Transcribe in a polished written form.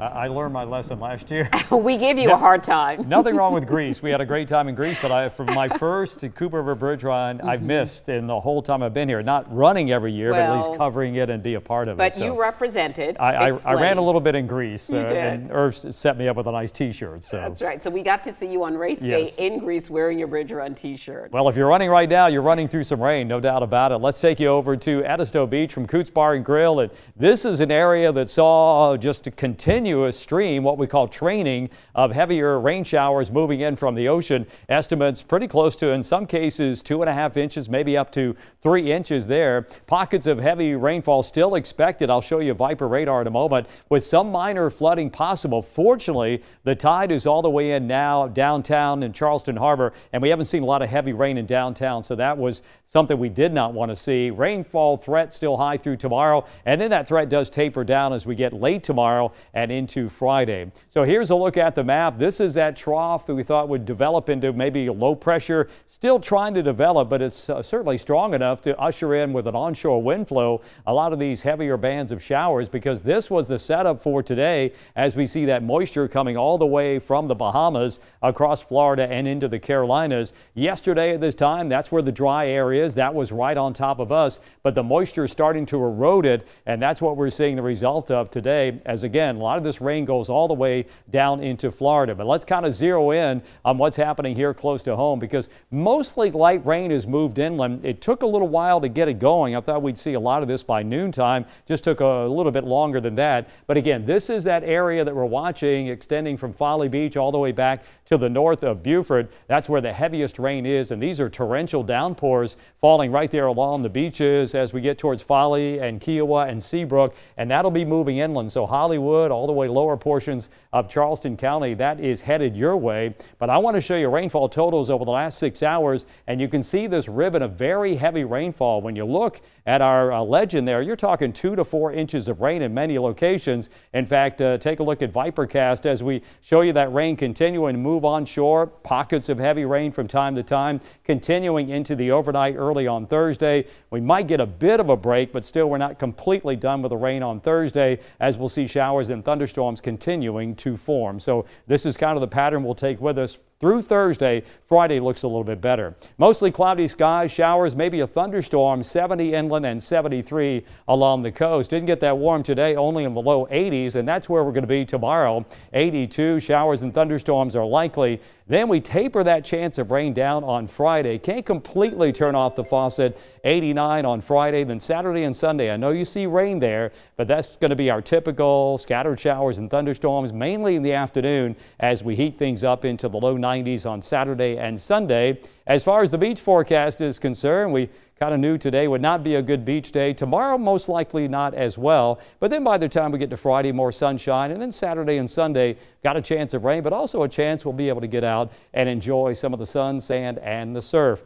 I learned my lesson last year. We gave you a hard time. Nothing wrong with Greece. We had a great time in Greece, but for my first Cooper River Bridge run, I've missed in the whole time I've been here. Not running every year, but at least covering it and be a part of it. But you represented. I ran a little bit in Greece. You did. And Irv set me up with a nice T-shirt. So. That's right. So we got to see you on race day in Greece wearing your Bridge Run T-shirt. Well, if you're running right now, you're running through some rain, no doubt about it. Let's take you over to Edisto Beach from Coots Bar and Grill. And this is an area that saw just a continuous stream, what we call training, of heavier rain showers moving in from the ocean. Estimates pretty close to, in some cases, 2.5 inches, maybe up to 3 inches there. Pockets of heavy rainfall still expected. I'll show you Viper radar in a moment, with some minor flooding possible. Fortunately, the tide is all the way in now downtown in Charleston Harbor, and we haven't seen a lot of heavy rain in downtown, so that was something we did not want to see. Rainfall threat still high through tomorrow, and then that threat does taper down as we get late tomorrow and into Friday. So here's a look at the map. This is that trough that we thought would develop into maybe low pressure, still trying to develop, but it's certainly strong enough to usher in with an onshore wind flow a lot of these heavier bands of showers, because this was the setup for today as we see that moisture coming all the way from the Bahamas across Florida and into the Carolinas. Yesterday at this time, that's where the dry air is. That was right on top of us, but the moisture is starting to erode it, and that's what we're seeing the result of today, as again, a lot of this rain goes all the way down into Florida. But let's kind of zero in on what's happening here close to home, because mostly light rain has moved inland. It took a little while to get it going. I thought we'd see a lot of this by noontime. Just took a little bit longer than that. But again, this is that area that we're watching extending from Folly Beach all the way back to the north of Beaufort. That's where the heaviest rain is, and these are torrential downpours falling right there along the beaches as we get towards Folly and Kiowa and Seabrook, and that'll be moving inland. So Hollywood, all the way lower portions of Charleston County, that is headed your way. But I want to show you rainfall totals over the last 6 hours, and you can see this ribbon of very heavy rainfall. When you look at our legend there, you're talking 2 to 4 inches of rain in many locations. In fact, take a look at Vipercast as we show you that rain continuing to move onshore. Pockets of heavy rain from time to time, continuing into the overnight early on Thursday. We might get a bit of a break, but still we're not completely done with the rain on Thursday, as we'll see showers and thunderstorms continuing to form. So this is kind of the pattern we'll take with us through Thursday. Friday looks a little bit better. Mostly cloudy skies, showers, maybe a thunderstorm, 70 inland and 73 along the coast. Didn't get that warm today, only in the low 80s, and that's where we're going to be tomorrow. 82, showers and thunderstorms are likely. Then we taper that chance of rain down on Friday. Can't completely turn off the faucet. 89 on Friday. Then Saturday and Sunday, I know you see rain there, but that's going to be our typical scattered showers and thunderstorms, mainly in the afternoon as we heat things up into the low 90s on Saturday and Sunday. As far as the beach forecast is concerned, we kind of knew today would not be a good beach day. Tomorrow, most likely not as well. But then by the time we get to Friday, more sunshine. And then Saturday and Sunday, got a chance of rain, but also a chance we'll be able to get out and enjoy some of the sun, sand, and the surf.